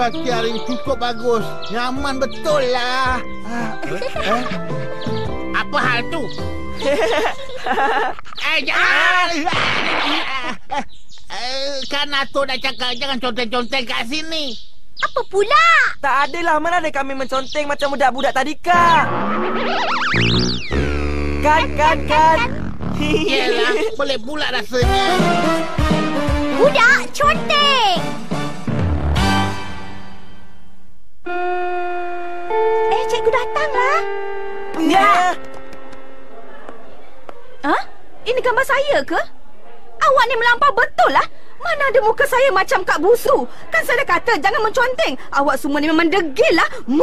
cuaca hari ini cukup bagus. Nyaman betul lah. Apa hal tu? Jangan! Kan Atuk dah cakap jangan conteng-conteng kat sini. Apa pula? Tak adalah, mana ada kami menconteng macam budak-budak tadika. Kan. Yelah, boleh pula rasanya. Budak conteng. Cikgu datanglah. Ya. Ini gambar saya ke? Awak ni melampau betul lah. Mana ada muka saya macam Kak Busu? Kan saya dah kata jangan menconteng. Awak semua ni memang degil lah. Mu.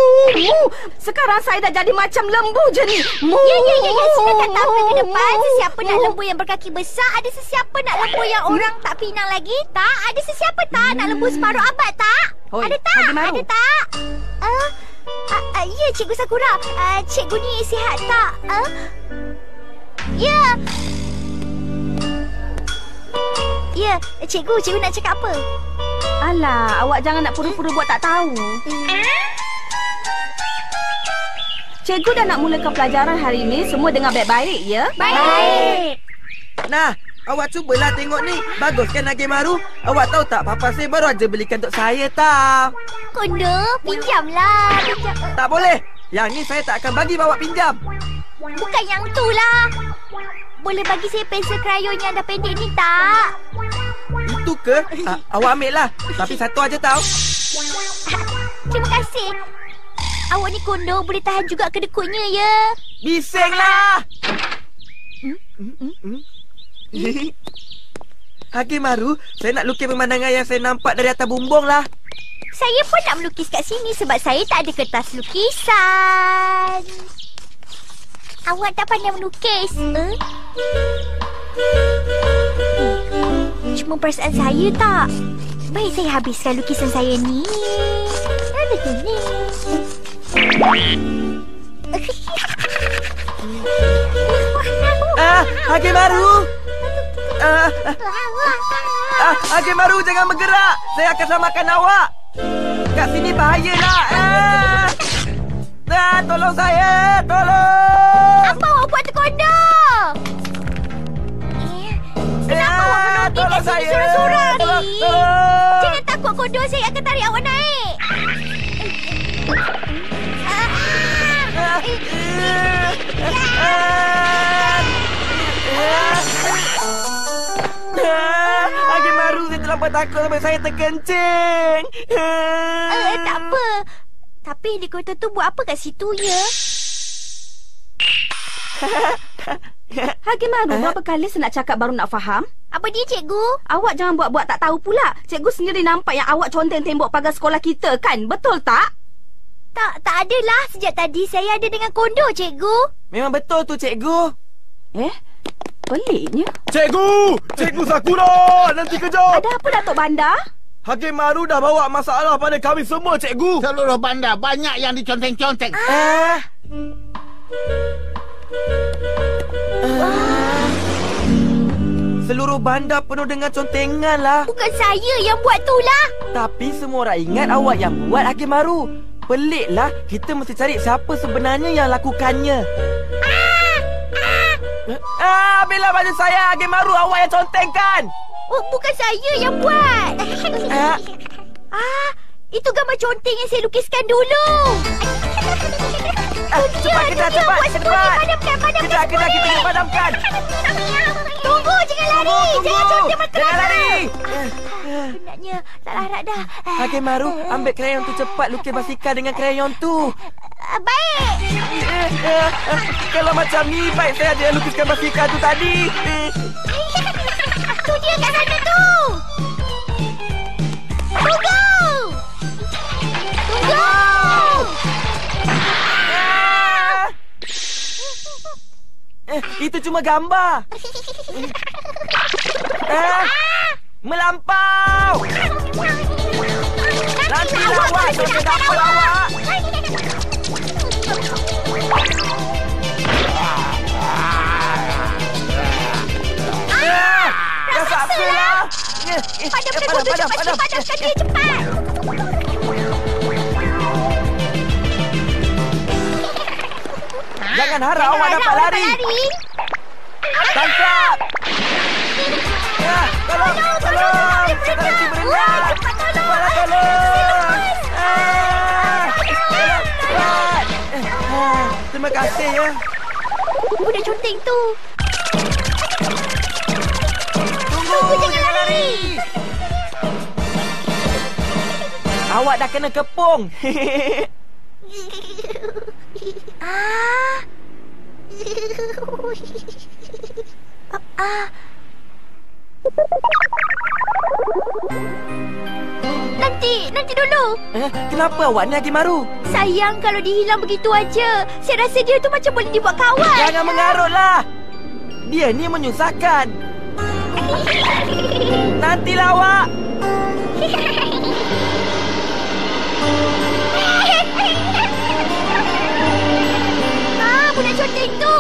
Sekarang saya dah jadi macam lembu je ni. Mu. Ya. Silakan tampil ke depan. Sesiapa nak lembu yang berkaki besar? Ada sesiapa nak lembu yang orang tak pinang lagi? Tak. Ada sesiapa tak nak lembu separuh abad tak? Hoi, ada tak? Ada tak? Ya, Cikgu Sakura. Cikgu ni sihat tak? Ya. Ya, cikgu nak cakap apa? Alah, awak jangan nak pura-pura buat tak tahu. Cikgu dah nak mulakan pelajaran hari ini. Semua dengar baik-baik, ya? Baik. Nah, awak cubalah tengok ni. Bagus kan Agemaru? Awak tahu tak, papa saya baru aja belikan untuk saya tau. Kondo, pinjamlah. Tak boleh. Yang ni saya tak akan bagi bawa pinjam. Bukan yang tu lah. Boleh bagi saya pensel krayon yang dah pendek ni tak? Itu ke? Awak ambil lah. Tapi satu aja tau. Terima kasih. Awak ni kondo boleh tahan juga kedekutnya ya. Bisinglah. Agemaru, saya nak lukis pemandangan yang saya nampak dari atas bumbung lah. Saya pun nak melukis kat sini sebab saya tak ada kertas lukisan. Awak tak pandai melukis. Cuma perasaan saya tak. Baik saya habiskan lukisan saya ni. Agemaru. Agemaru, jangan bergerak. Saya akan selamatkan awak. Kat sini bahayalah. Tolong saya. Tolong. Apa awak buat tu kondo? Kenapa awak menunggi kat sini sorang-sorang ni? Jangan takut kondo, saya akan tarik awak naik. Agemaru, saya terlampau takut sampai saya terkencing. Tak apa. Tapi helikopter tu buat apa kat situ ya? Agemaru, berapa kali saya nak cakap baru nak faham? Apa dia cikgu? Awak jangan buat-buat tak tahu pula. Cikgu sendiri nampak yang awak conteng tembok pagar sekolah kita kan? Betul tak? Tak adalah. Sejak tadi saya ada dengan kondo cikgu. Memang betul tu cikgu. Peliknya. Cikgu Sakura, nanti kejap. Ada apa Datuk Bandar? Agemaru dah bawa masalah pada kami semua, cikgu. Seluruh bandar banyak yang diconteng-conteng. Seluruh bandar penuh dengan contengan lah. Bukan saya yang buat tu lah. Tapi semua orang ingat awak yang buat Agemaru. Peliklah, kita mesti cari siapa sebenarnya yang lakukannya. Ambillah baju saya, Agemaru. Awak yang contengkan. Bukan saya yang buat. Itu gambar conteng yang saya lukiskan dulu. Cepat, cepat. Kejap, kita kena padamkan. Tunggu, jangan lari. Jangan conteng macam Jangan lari. Benarnya, tak larat dah. Agemaru, ambil krayon tu cepat. Lukis basikal dengan krayon tu. Baik. Kalau macam ni, baik saya ada lukiskan basikal tu tadi. Tu dia kat sana tu. Tunggu. Itu cuma gambar. Melampau. Nanti awak sampai dapat awak. Dah saksalah. Padamkan dia cepat. Jangan harap awak dapat lari. Tangkap. Ya, tolong. Kita nanti berenang. Cepatlah tolong. Terima kasih ya. Budak conteng tu. Tunggu, jangan lari. Awak dah kena kepung. Nanti dulu. Kenapa awak ni Hakimaru? Sayang kalau dihilang begitu aja. Saya rasa dia tu macam boleh dibuat kawan. Jangan mengarutlah. Dia ni menyusahkan. Nantilah awak. Budak conteng tu.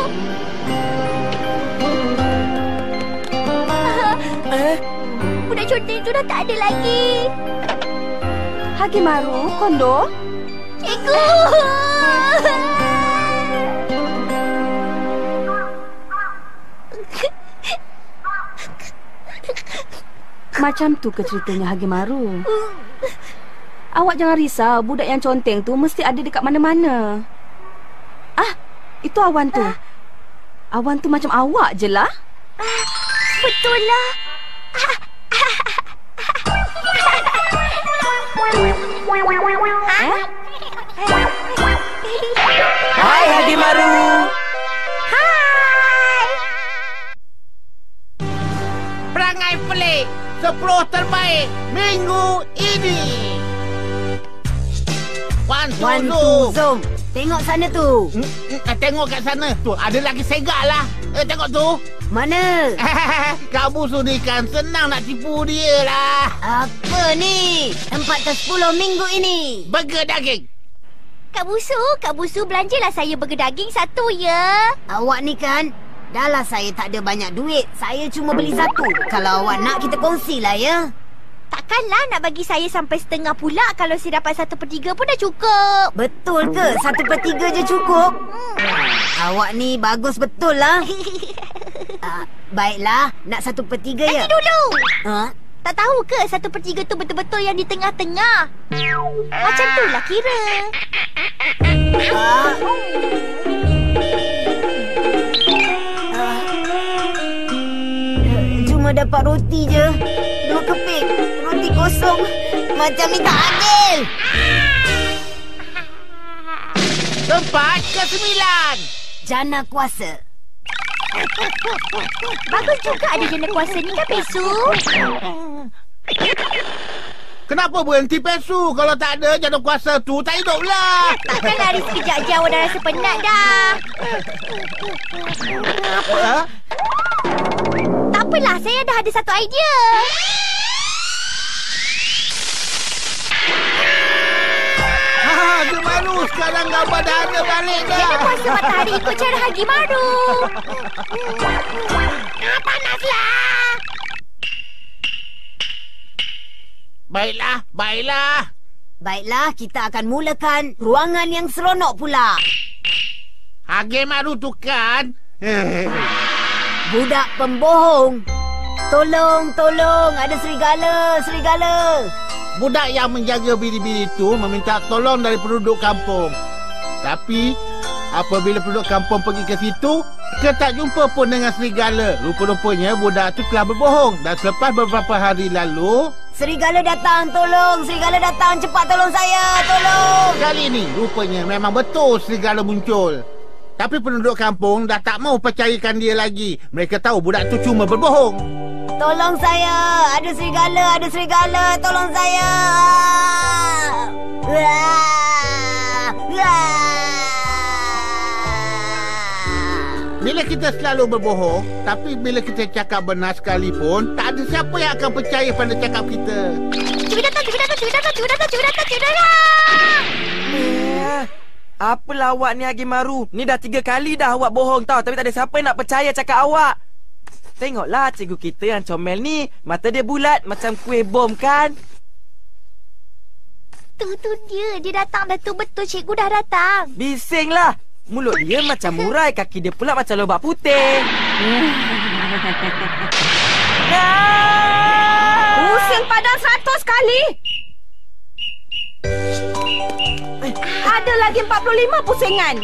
Budak conteng tu dah tak ada lagi. Hakimaru, Kondo. Cikgu. Macam tu ke ceritanya Hakimaru? Awak jangan risau, budak yang conteng tu mesti ada dekat mana-mana. Itu Awan tu. Awan tu macam awak je lah. Betul lah. Hai Hakimaru. Hai. Perangai pelik 10 terbaik minggu ini. One, two, zoom. Tengok sana tu. Tengok kat sana. Tu, ada lagi segak lah. Tengok tu. Mana? Kak Busu ni kan senang nak tipu dia lah. Apa ni? Tempat ke-10 minggu ini. Burger daging. Kak Busu belanjalah saya burger daging satu ya. Awak ni kan, dah lah saya tak ada banyak duit. Saya cuma beli satu. Kalau awak nak, kita kongsilah ya. Takkanlah nak bagi saya sampai setengah pula. Kalau saya dapat 1/3 pun dah cukup. Betul ke? 1/3 je cukup? Awak ni bagus betul lah. Baiklah, nak 1/3 ya? Nanti dulu. Tak tahu ke 1/3 tu betul-betul yang di tengah-tengah? Macam tu lah kira. Cuma dapat roti je. 2 keping. Roti kosong. Macam ni tak adil. Tempat ke-9. Jana kuasa. Bagus juga ada jana kuasa ni kan, Pesu? Kenapa berhenti Pesu? Kalau tak ada jana kuasa tu, tak hidup lah. Takkan lari sekejap je awak dah rasa penat dah. Apa? Tak apalah, saya dah ada satu idea. Hakimaru, sekarang gambar dah ada balik dah. Jana kuasa matahari ikut cara Hakimaru. Panaslah. Baiklah, kita akan mulakan ruangan yang seronok pula. Hakimaru tu kan Budak pembohong. Tolong, ada serigala. budak yang menjaga biri-biri itu meminta tolong dari penduduk kampung. Tapi apabila penduduk kampung pergi ke situ, dia tak jumpa pun dengan serigala. Rupa-rupanya budak itu telah berbohong. Dan selepas beberapa hari lalu, Serigala datang, tolong. Serigala datang, cepat tolong saya. Tolong. kali ini rupanya memang betul serigala muncul. Tapi penduduk kampung dah tak mau percayakan dia lagi. Mereka tahu budak itu cuma berbohong. Tolong saya. Ada serigala. Tolong saya. Bila kita selalu berbohong, tapi bila kita cakap benar sekalipun, tak ada siapa yang akan percaya pada cakap kita. Curi datang. Apalah awak ni Hakimaru? Ni dah 3 kali dah awak bohong tau. Tapi tak ada siapa yang nak percaya cakap awak. Tengoklah cikgu kita yang comel ni. Mata dia bulat macam kuih bom kan? Tu dia. Dia datang dah tu. Betul cikgu dah datang. Bisinglah. Mulut dia macam murai, kaki dia pula macam lobak putih. Pusing padang 100 kali. Ada lagi 45 pusingan.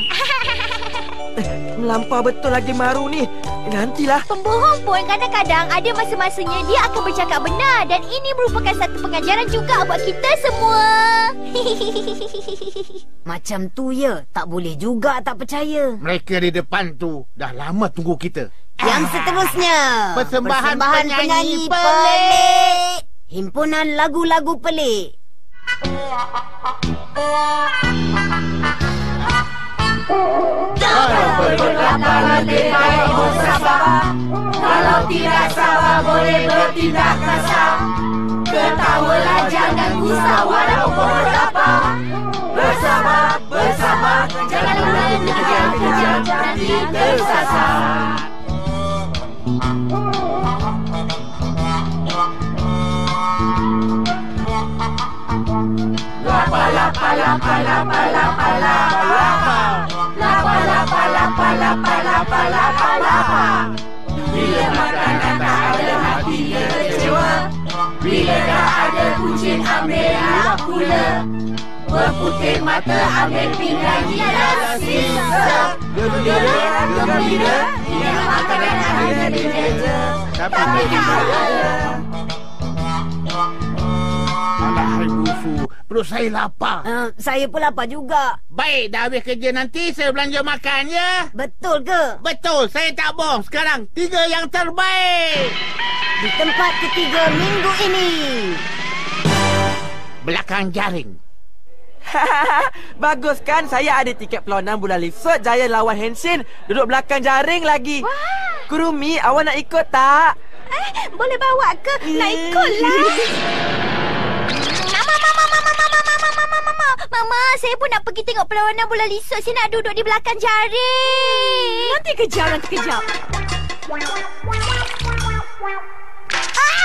Melampau betul lagi Maru ni. Nantilah. Pembohong pun kadang-kadang ada masa-masanya dia akan bercakap benar. Dan ini merupakan satu pengajaran juga buat kita semua. Macam tu ya, tak boleh juga tak percaya. Mereka di depan tu dah lama tunggu kita. Yang seterusnya, Persembahan penyanyi pelik. Himpunan lagu-lagu pelik. Kalau berapa lebih baik bersabar. Kalau tidak sabar boleh bertindak kasar. Ketawalah jangan gusar walaupun berapa. Bersabar, bersabar, jangan mulai kejar-kejar nanti tersasar. Lapa lapa lapa lapa lapa lapa. Lapa lapa lapa lapa lapa lapa lapa. Bila makanan tak ada hatinya kecewa. Bila dah ada kucing ambillah pula. Berputih mata ambil pinggan gila sisa. Gembira bila makanan ada di meja. Tapi tak ada. Alahai bufu, perut saya lapar. Saya pun lapar juga. Baik, dah habis kerja nanti saya belanja makan ya. Betul ke? Betul, saya tak bohong. Sekarang 3 yang terbaik. Di tempat ketiga minggu ini. Belakang jaring. Bagus kan? Saya ada tiket perlawanan bulan Lisut Jaya lawan Henshin. Duduk belakang jaring lagi. Wah. Kurumi, awak nak ikut tak? Boleh bawa ke? Nak ikutlah. Mama, saya pun nak pergi tengok perlawanan bola lisut. Saya nak duduk di belakang jaring. Nanti kejap.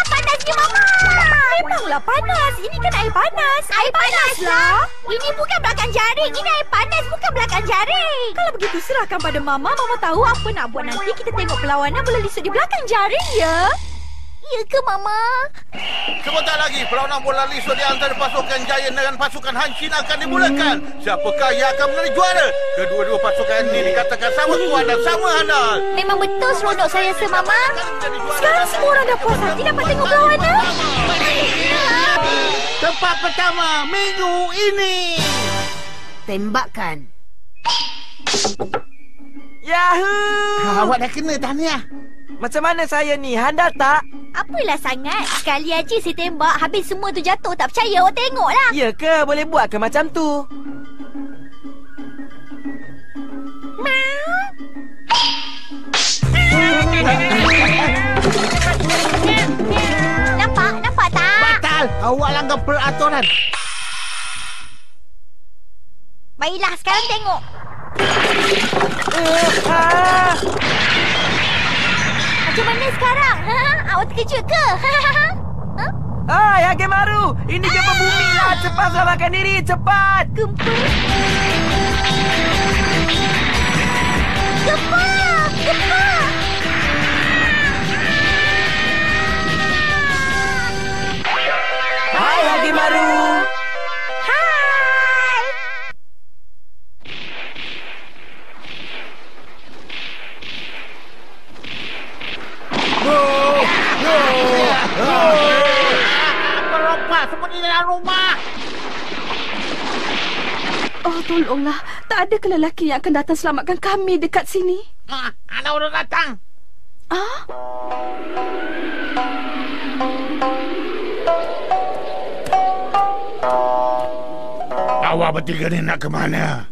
Panasnya Mama. Memanglah panas. Ini kan air panas. Air panas lah. Ini bukan belakang jaring. Ini air panas, bukan belakang jaring. Kalau begitu serahkan pada Mama. Mama tahu apa nak buat nanti. Kita tengok perlawanan bola lisut di belakang jaring ya. Ya ke Mama? Sebentar lagi perlawanan bola lisut di antara pasukan Giant dengan pasukan Hanshin akan dimulakan. Siapakah yang akan menjadi juara? Kedua-dua pasukan ini dikatakan sama kuat dan sama handal. Memang betul seronok saya rasa Mama. Sekarang semua orang dah puas hati dapat tengok perlawanan. Tempat pertama minggu ini. Tembakan. Yahoo! Awak dah kena tahniah. Macam mana saya ni? Handal tak? Apalah sangat. Sekali aja saya tembak, habis semua tu jatuh. Tak percaya, awak tengoklah. Ya ke? Boleh buat ke macam tu? Nampak tak? Batal. Awak langgar peraturan. Baiklah, sekarang tengok. Macam mana sekarang? Awak terkejut ke? Yagemaru! Ini gempa bumi lah! Cepat selamatkan diri! Cepat! Gempa! Hai Yagemaru! Merompak seperti dalam rumah. Oh, tolonglah. Tak ada ke lelaki yang akan datang selamatkan kami dekat sini? Ada orang datang. Awak bertiga ni nak ke mana?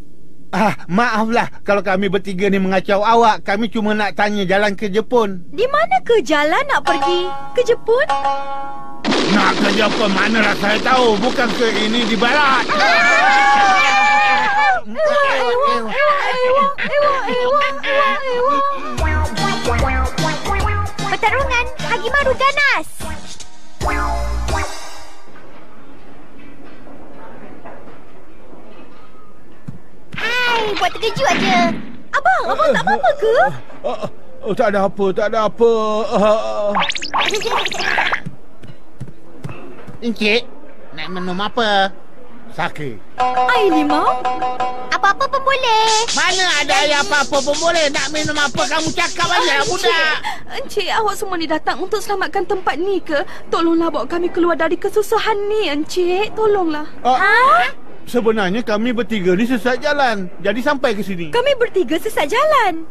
Maaflah kalau kami bertiga ni mengacau awak. Kami cuma nak tanya jalan ke Jepun. Di mana ke jalan nak pergi? Ke Jepun? Nak ke Jepun manalah saya tahu. Bukan ke ini di barat. Pertarungan Hagimaru ganas. Hai, buat terkejut aje. Abang tak apa-apa ke? Tak ada apa. Encik, nak minum apa? Sake. Air limau? Apa-apa pun boleh. Mana ada air apa-apa pun boleh. Nak minum apa kamu cakap aja, budak. Encik, awak semua ni datang untuk selamatkan tempat ni ke? Tolonglah bawa kami keluar dari kesusahan ni, Encik. Tolonglah. Sebenarnya kami bertiga ni sesat jalan. Jadi sampai ke sini. Kami bertiga sesat jalan.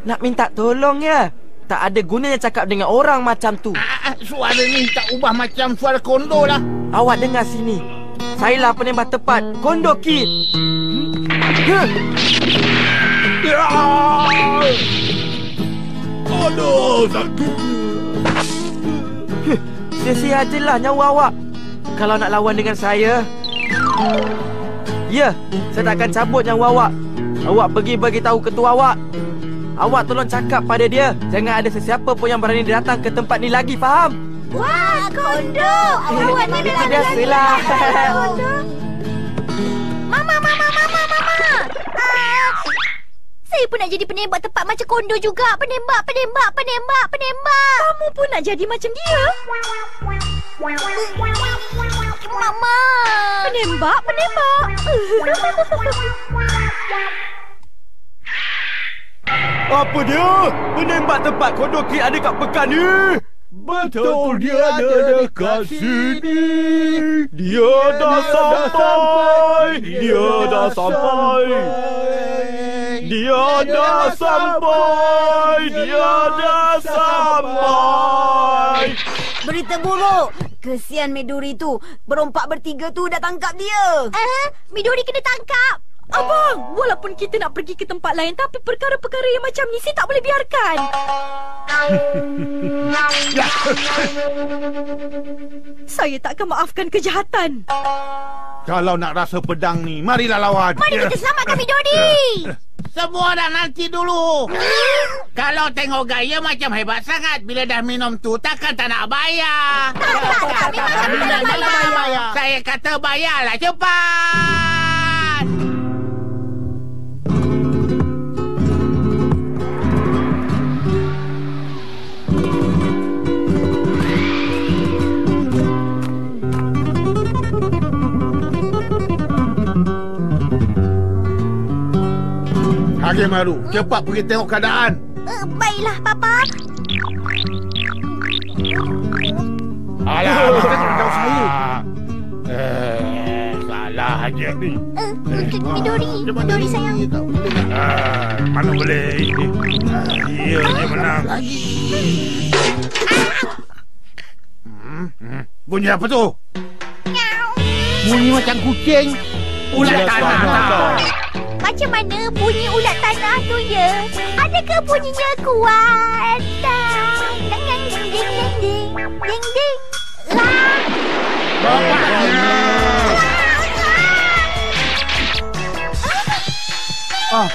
Nak minta tolong ya. Tak ada gunanya cakap dengan orang macam tu. Suara ni tak ubah macam suara kondo lah. Awak dengar sini. Sayalah penembak tepat. Kondo Kid. Aduh, sakit. Sia-sia ajalah nyawa awak kalau nak lawan dengan saya. Ya, saya tak akan cabut nyawa awak. Awak pergi bagi tahu ketua awak. Awak tolong cakap pada dia, jangan ada sesiapa pun yang berani datang ke tempat ni lagi, faham? Wah, Kondo. Awak ni Itu biasalah. Mama. Saya pun nak jadi penembak tepat macam Kondo juga. Penembak. Kamu pun nak jadi macam dia? Mama. Penembak. Apa dia? Penembak tempat Kondo Kid ada kat pekan ni. Betul, dia ada dekat sini. Dia dah sampai. Berita buruk. Kesian Midori tu. Berompak bertiga tu dah tangkap dia. Midori kena tangkap. Abang, walaupun kita nak pergi ke tempat lain, tapi perkara-perkara yang macam ni saya tak boleh biarkan. Saya tak akan maafkan kejahatan. Kalau nak rasa pedang ni, marilah lawan. Mari kita selamatkan Midori. Semua dah nanti dulu. Kalau tengok gaya macam hebat sangat. Bila dah minum tu, takkan tak nak bayar. Tak, memang tak nak bayar. Saya kata bayarlah cepat. Hagemaru, cepat pergi tengok keadaan. Baiklah, Papa. Alah, kita tak tahu saya. Salah aja ni. Midori sayang. Mana boleh. Dia menang. Bunyi apa tu? Bunyi macam kucing. Ulat tanah. Macam mana bunyi ulat tanah tu ya? Adakah bunyinya kuat? Ding ding.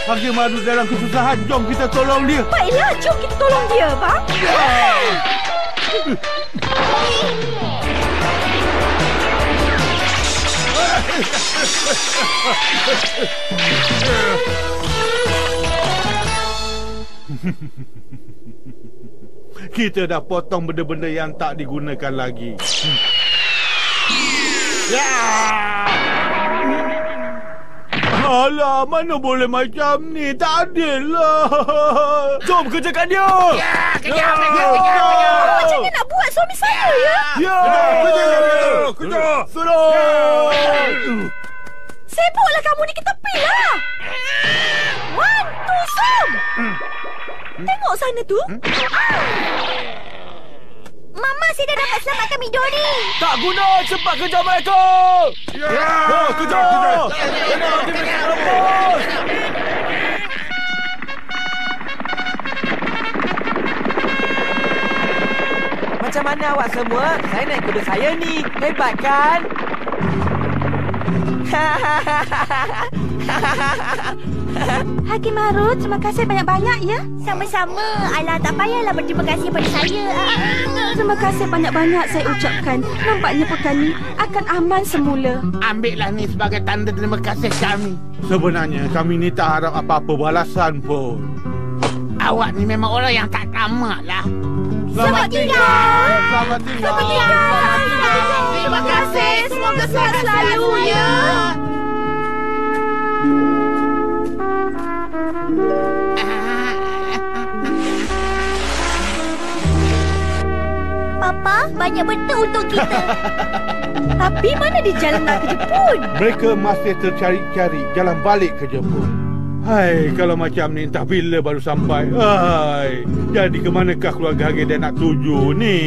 Hagemaru dalam kesusahan. Jom kita tolong dia. Baiklah, jom kita tolong dia, bang. Kita dah potong benda-benda yang tak digunakan lagi. Alah, mana boleh macam ni? Tak adil lah. Jom kerjakan dia. Kejar. Macam mana nak buat suami saya ya? Kerja. Suruh. Sibuklah kamu ni ke tepi lah. 1, 2, zoom. Tengok sana tu. Mama, saya dah dapat selamatkan Midori. Tak guna, cepat kejar mereka. Kejar. Macam mana awak semua? Saya naik kuda saya ni. Hebat kan? Haji Maru, terima kasih banyak-banyak ya. Sama-sama. Alah, tak payahlah berterima kasih pada saya. Terima kasih banyak-banyak saya ucapkan. Nampaknya pekan ni akan aman semula. Ambillah ni sebagai tanda terima kasih kami. Sebenarnya kami ni tak harap apa-apa balasan pun. Awak ni memang orang yang tak tamak lah. Selamat tinggal. Selamat tinggal. Terima kasih. Semoga sehat selalu ya. Papa, banyak betul untuk kita. Tapi mana di jalan nak ke Jepun? Mereka masih tercari-cari jalan balik ke Jepun. Hai, kalau macam ni entah bila baru sampai. Hai, jadi ke manakah keluarga Hage dan nak tuju ni?